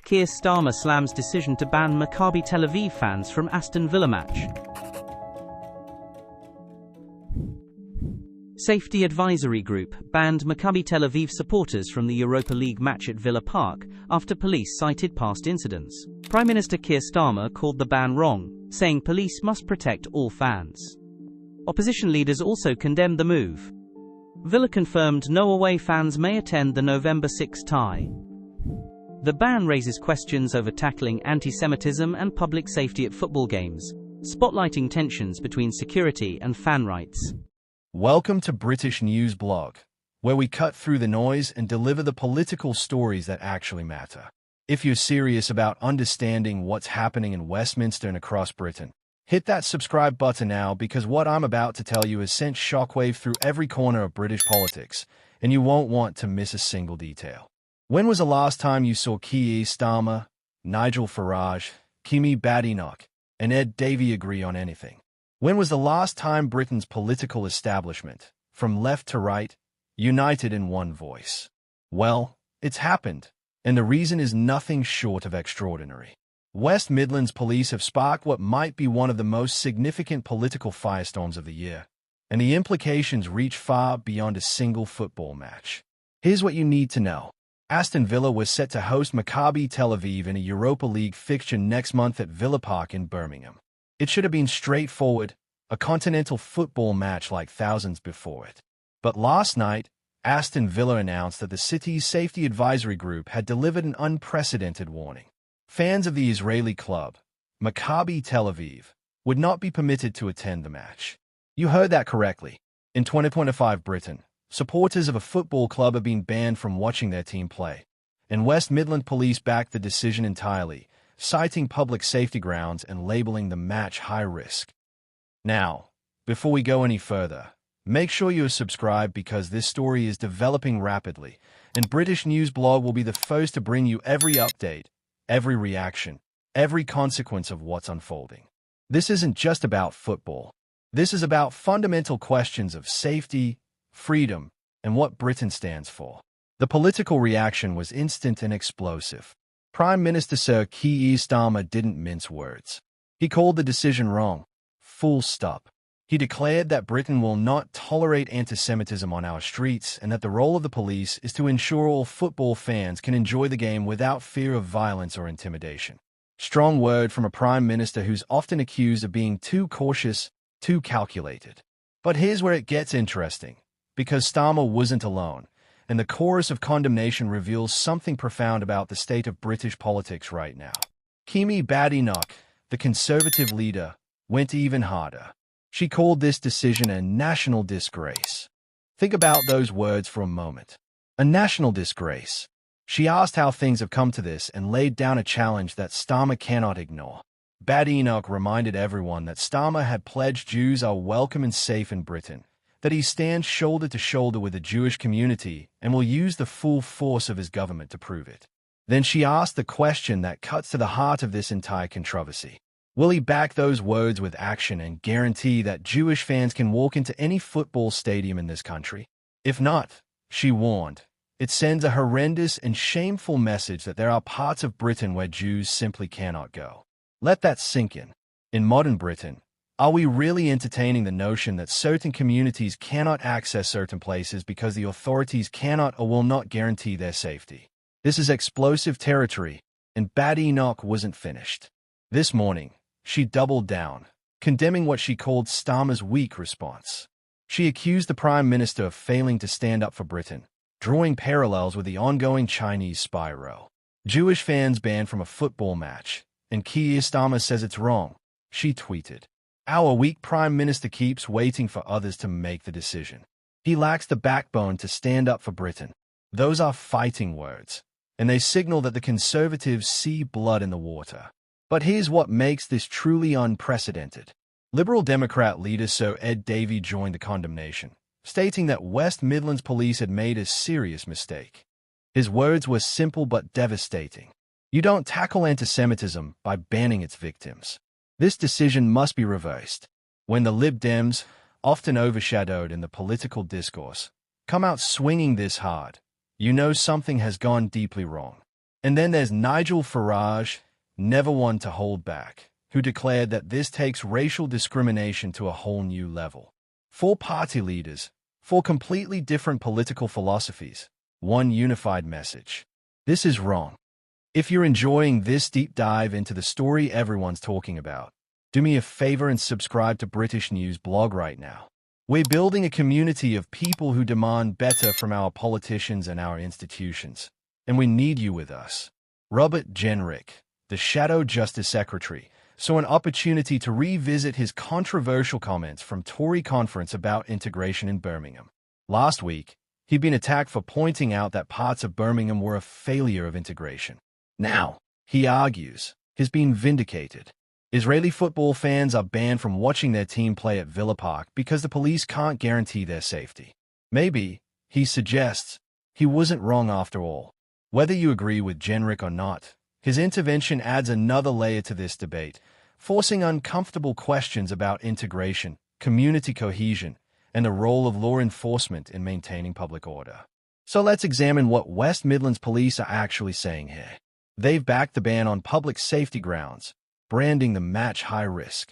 Keir Starmer slams decision to ban Maccabi Tel Aviv fans from Aston Villa match. Safety Advisory Group banned Maccabi Tel Aviv supporters from the Europa League match at Villa Park after police cited past incidents. Prime Minister Keir Starmer called the ban wrong, saying police must protect all fans. Opposition leaders also condemned the move. Villa confirmed no away fans may attend the November 6 tie. The ban raises questions over tackling anti-Semitism and public safety at football games, spotlighting tensions between security and fan rights. Welcome to British News Blog, where we cut through the noise and deliver the political stories that actually matter. If you're serious about understanding what's happening in Westminster and across Britain, hit that subscribe button now, because what I'm about to tell you has sent shockwave through every corner of British politics, and you won't want to miss a single detail. When was the last time you saw Keir Starmer, Nigel Farage, Kemi Badenoch, and Ed Davey agree on anything? When was the last time Britain's political establishment, from left to right, united in one voice? Well, it's happened, and the reason is nothing short of extraordinary. West Midlands Police have sparked what might be one of the most significant political firestorms of the year, and the implications reach far beyond a single football match. Here's what you need to know. Aston Villa was set to host Maccabi Tel Aviv in a Europa League fixture next month at Villa Park in Birmingham. It should have been straightforward, a continental football match like thousands before it. But last night, Aston Villa announced that the city's safety advisory group had delivered an unprecedented warning. Fans of the Israeli club, Maccabi Tel Aviv, would not be permitted to attend the match. You heard that correctly. In 2025 Britain, supporters of a football club have been banned from watching their team play, and West Midlands Police backed the decision entirely, citing public safety grounds and labeling the match high risk. Now, before we go any further, make sure you are subscribed, because this story is developing rapidly, and British News Blog will be the first to bring you every update, every reaction, every consequence of what's unfolding. This isn't just about football. This is about fundamental questions of safety, freedom, and what Britain stands for. The political reaction was instant and explosive. Prime Minister Sir Keir Starmer didn't mince words. He called the decision wrong. Full stop. He declared that Britain will not tolerate anti-Semitism on our streets, and that the role of the police is to ensure all football fans can enjoy the game without fear of violence or intimidation. Strong word from a Prime Minister who's often accused of being too cautious, too calculated. But here's where it gets interesting, because Starmer wasn't alone, and the chorus of condemnation reveals something profound about the state of British politics right now. Kemi Badenoch, the Conservative leader, went even harder. She called this decision a national disgrace. Think about those words for a moment. A national disgrace. She asked how things have come to this and laid down a challenge that Starmer cannot ignore. Badenoch reminded everyone that Starmer had pledged Jews are welcome and safe in Britain, that he stands shoulder to shoulder with the Jewish community and will use the full force of his government to prove it. Then she asked the question that cuts to the heart of this entire controversy. Will he back those words with action and guarantee that Jewish fans can walk into any football stadium in this country? If not, she warned, it sends a horrendous and shameful message that there are parts of Britain where Jews simply cannot go. Let that sink in. In modern Britain, are we really entertaining the notion that certain communities cannot access certain places because the authorities cannot or will not guarantee their safety? This is explosive territory, and Badenoch wasn't finished. This morning, she doubled down, condemning what she called Starmer's weak response. She accused the Prime Minister of failing to stand up for Britain, drawing parallels with the ongoing Chinese spy row. Jewish fans banned from a football match, and Keir Starmer says it's wrong. She tweeted, "Our weak Prime Minister keeps waiting for others to make the decision. He lacks the backbone to stand up for Britain." Those are fighting words, and they signal that the Conservatives see blood in the water. But here's what makes this truly unprecedented. Liberal Democrat leader Sir Ed Davey joined the condemnation, stating that West Midlands Police had made a serious mistake. His words were simple but devastating. You don't tackle anti-Semitism by banning its victims. This decision must be reversed. When the Lib Dems, often overshadowed in the political discourse, come out swinging this hard, you know something has gone deeply wrong. And then there's Nigel Farage, never one to hold back, who declared that this takes racial discrimination to a whole new level. 4 party leaders, 4 completely different political philosophies, one unified message. This is wrong. If you're enjoying this deep dive into the story everyone's talking about, do me a favor and subscribe to British News blog right now. We're building a community of people who demand better from our politicians and our institutions, and we need you with us. Robert Jenrick, the Shadow Justice Secretary, saw an opportunity to revisit his controversial comments from Tory conference about integration in Birmingham. Last week, he'd been attacked for pointing out that parts of Birmingham were a failure of integration. Now, he argues, he's been vindicated. Israeli football fans are banned from watching their team play at Villa Park because the police can't guarantee their safety. Maybe, he suggests, he wasn't wrong after all. Whether you agree with Jenrick or not, his intervention adds another layer to this debate, forcing uncomfortable questions about integration, community cohesion, and the role of law enforcement in maintaining public order. So let's examine what West Midlands Police are actually saying here. They've backed the ban on public safety grounds, branding the match high risk.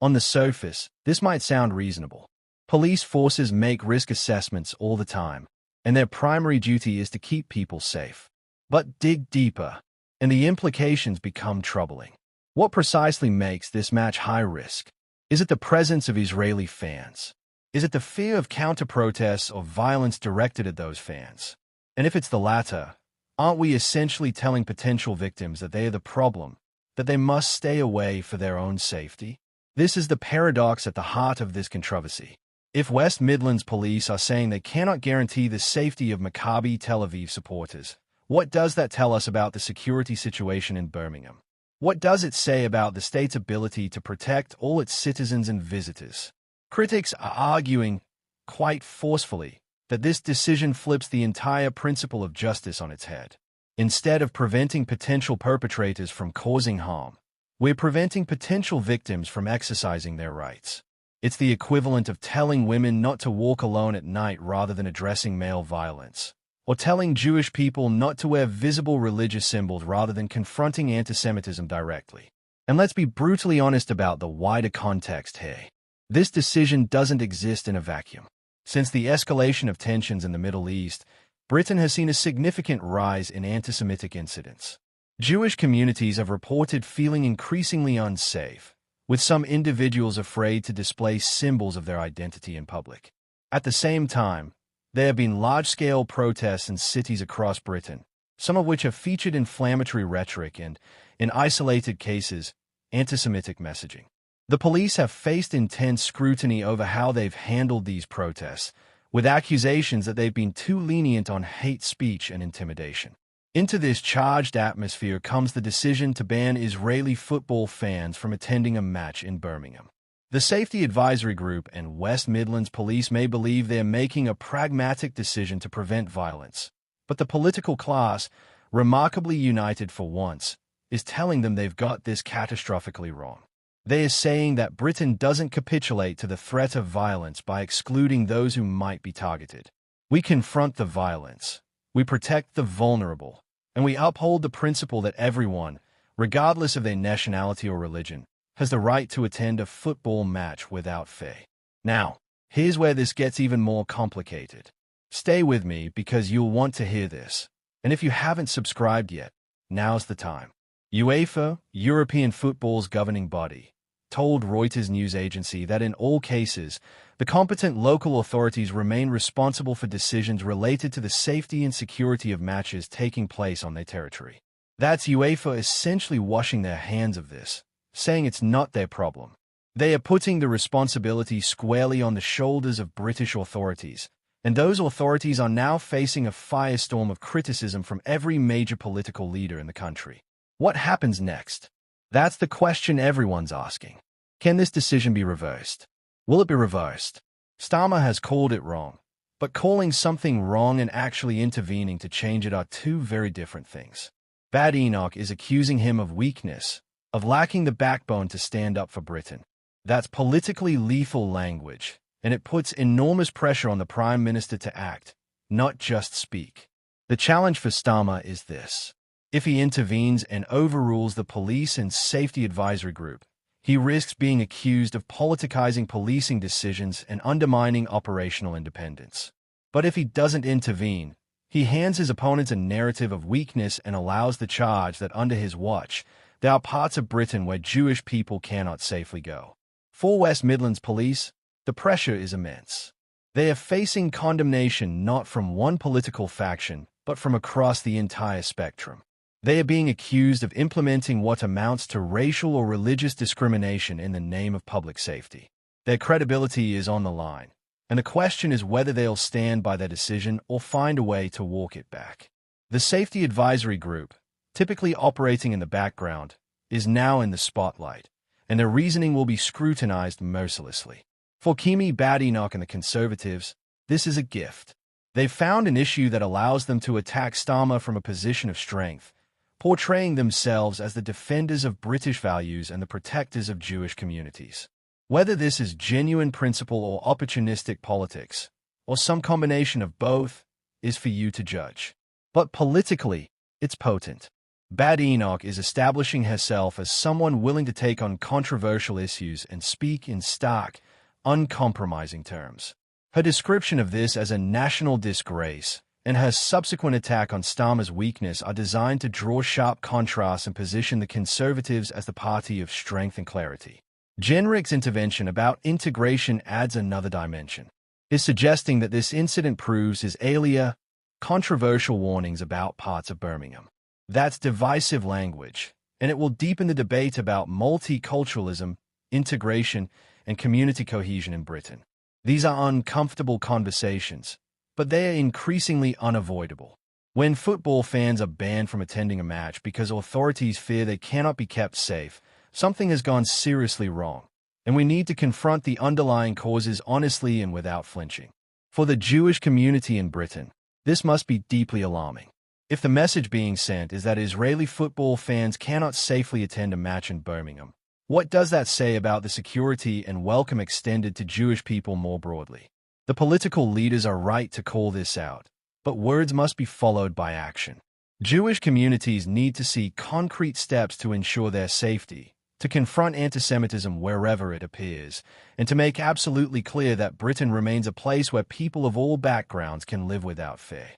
On the surface, this might sound reasonable. Police forces make risk assessments all the time, and their primary duty is to keep people safe. But dig deeper, and the implications become troubling. What precisely makes this match high risk? Is it the presence of Israeli fans? Is it the fear of counter-protests or violence directed at those fans? And if it's the latter, aren't we essentially telling potential victims that they are the problem, that they must stay away for their own safety? This is the paradox at the heart of this controversy. If West Midlands Police are saying they cannot guarantee the safety of Maccabi Tel Aviv supporters, what does that tell us about the security situation in Birmingham? What does it say about the state's ability to protect all its citizens and visitors? Critics are arguing, quite forcefully, that this decision flips the entire principle of justice on its head. Instead of preventing potential perpetrators from causing harm, we're preventing potential victims from exercising their rights. It's the equivalent of telling women not to walk alone at night rather than addressing male violence, or telling Jewish people not to wear visible religious symbols rather than confronting anti-Semitism directly. And let's be brutally honest about the wider context here. This decision doesn't exist in a vacuum. Since the escalation of tensions in the Middle East, Britain has seen a significant rise in anti-Semitic incidents. Jewish communities have reported feeling increasingly unsafe, with some individuals afraid to display symbols of their identity in public. At the same time, there have been large-scale protests in cities across Britain, some of which have featured inflammatory rhetoric and, in isolated cases, anti-Semitic messaging. The police have faced intense scrutiny over how they've handled these protests, with accusations that they've been too lenient on hate speech and intimidation. Into this charged atmosphere comes the decision to ban Israeli football fans from attending a match in Birmingham. The Safety Advisory Group and West Midlands Police may believe they're making a pragmatic decision to prevent violence, but the political class, remarkably united for once, is telling them they've got this catastrophically wrong. They are saying that Britain doesn't capitulate to the threat of violence by excluding those who might be targeted. We confront the violence, we protect the vulnerable, and we uphold the principle that everyone, regardless of their nationality or religion, has the right to attend a football match without fear. Now, here's where this gets even more complicated. Stay with me because you'll want to hear this. And if you haven't subscribed yet, now's the time. UEFA, European football's governing body, told Reuters news agency that in all cases, the competent local authorities remain responsible for decisions related to the safety and security of matches taking place on their territory. That's UEFA essentially washing their hands of this, saying it's not their problem. They are putting the responsibility squarely on the shoulders of British authorities, and those authorities are now facing a firestorm of criticism from every major political leader in the country. What happens next? That's the question everyone's asking. Can this decision be reversed? Will it be reversed? Starmer has called it wrong, but calling something wrong and actually intervening to change it are two very different things. Bad Enoch is accusing him of weakness, of lacking the backbone to stand up for Britain. That's politically lethal language, and it puts enormous pressure on the Prime Minister to act, not just speak. The challenge for Starmer is this. If he intervenes and overrules the police and safety advisory group, he risks being accused of politicizing policing decisions and undermining operational independence. But if he doesn't intervene, he hands his opponents a narrative of weakness and allows the charge that under his watch, there are parts of Britain where Jewish people cannot safely go. For West Midlands Police, the pressure is immense. They are facing condemnation not from one political faction, but from across the entire spectrum. They are being accused of implementing what amounts to racial or religious discrimination in the name of public safety. Their credibility is on the line, and the question is whether they'll stand by their decision or find a way to walk it back. The Safety Advisory Group, typically operating in the background, is now in the spotlight, and their reasoning will be scrutinized mercilessly. For Kemi Badenoch and the Conservatives, this is a gift. They've found an issue that allows them to attack Starmer from a position of strength, portraying themselves as the defenders of British values and the protectors of Jewish communities. Whether this is genuine principle or opportunistic politics, or some combination of both, is for you to judge. But politically, it's potent. Badenoch is establishing herself as someone willing to take on controversial issues and speak in stark, uncompromising terms. Her description of this as a national disgrace and her subsequent attack on Starmer's weakness are designed to draw sharp contrasts and position the Conservatives as the party of strength and clarity. Jenrick's intervention about integration adds another dimension. Is suggesting that this incident proves his earlier, controversial warnings about parts of Birmingham. That's divisive language, and it will deepen the debate about multiculturalism, integration, and community cohesion in Britain. These are uncomfortable conversations, but they are increasingly unavoidable. When football fans are banned from attending a match because authorities fear they cannot be kept safe, something has gone seriously wrong, and we need to confront the underlying causes honestly and without flinching. For the Jewish community in Britain, this must be deeply alarming. If the message being sent is that Israeli football fans cannot safely attend a match in Birmingham, what does that say about the security and welcome extended to Jewish people more broadly? The political leaders are right to call this out, but words must be followed by action. Jewish communities need to see concrete steps to ensure their safety, to confront antisemitism wherever it appears, and to make absolutely clear that Britain remains a place where people of all backgrounds can live without fear.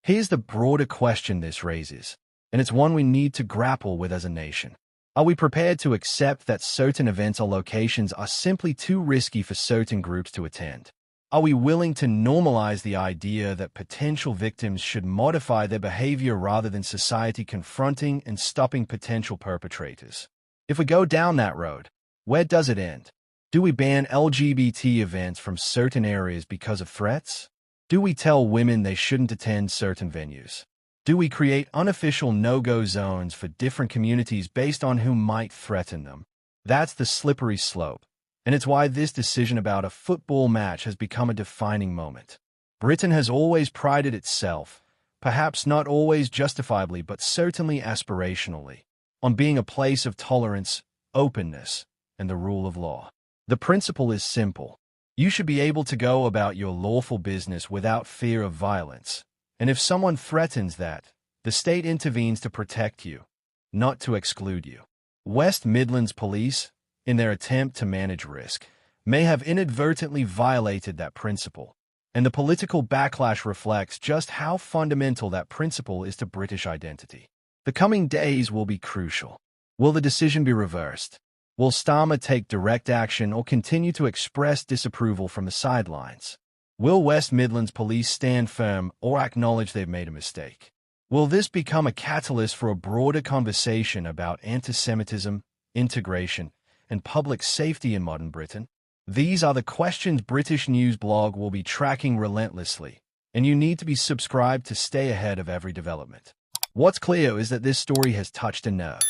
Here's the broader question this raises, and it's one we need to grapple with as a nation. Are we prepared to accept that certain events or locations are simply too risky for certain groups to attend? Are we willing to normalize the idea that potential victims should modify their behavior rather than society confronting and stopping potential perpetrators? If we go down that road, where does it end? Do we ban LGBT events from certain areas because of threats? Do we tell women they shouldn't attend certain venues? Do we create unofficial no-go zones for different communities based on who might threaten them? That's the slippery slope, and it's why this decision about a football match has become a defining moment. Britain has always prided itself, perhaps not always justifiably but certainly aspirationally, on being a place of tolerance, openness, and the rule of law. The principle is simple. You should be able to go about your lawful business without fear of violence, and if someone threatens that, the state intervenes to protect you, not to exclude you. West Midlands Police, in their attempt to manage risk, may have inadvertently violated that principle, and the political backlash reflects just how fundamental that principle is to British identity. The coming days will be crucial. Will the decision be reversed? Will Starmer take direct action or continue to express disapproval from the sidelines? Will West Midlands Police stand firm or acknowledge they've made a mistake? Will this become a catalyst for a broader conversation about antisemitism, integration, and public safety in modern Britain? These are the questions British News Blog will be tracking relentlessly, and you need to be subscribed to stay ahead of every development. What's clear is that this story has touched a nerve.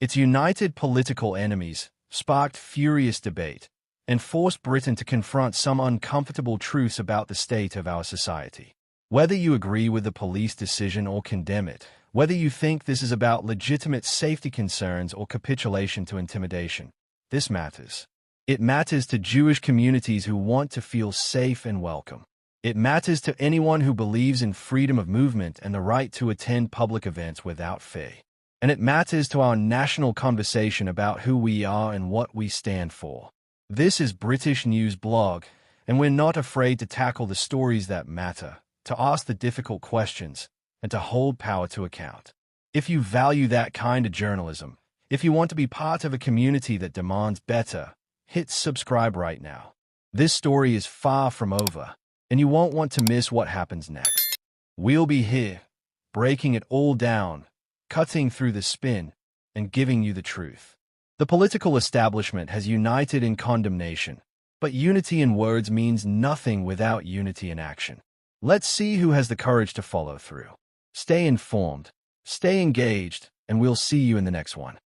Its united political enemies sparked furious debate and forced Britain to confront some uncomfortable truths about the state of our society. Whether you agree with the police decision or condemn it, whether you think this is about legitimate safety concerns or capitulation to intimidation, this matters. It matters to Jewish communities who want to feel safe and welcome. It matters to anyone who believes in freedom of movement and the right to attend public events without fee. And it matters to our national conversation about who we are and what we stand for. This is British News Blog, and we're not afraid to tackle the stories that matter, to ask the difficult questions, and to hold power to account. If you value that kind of journalism, if you want to be part of a community that demands better, hit subscribe right now. This story is far from over, and you won't want to miss what happens next. We'll be here, breaking it all down, cutting through the spin, and giving you the truth. The political establishment has united in condemnation, but unity in words means nothing without unity in action. Let's see who has the courage to follow through. Stay informed, stay engaged, and we'll see you in the next one.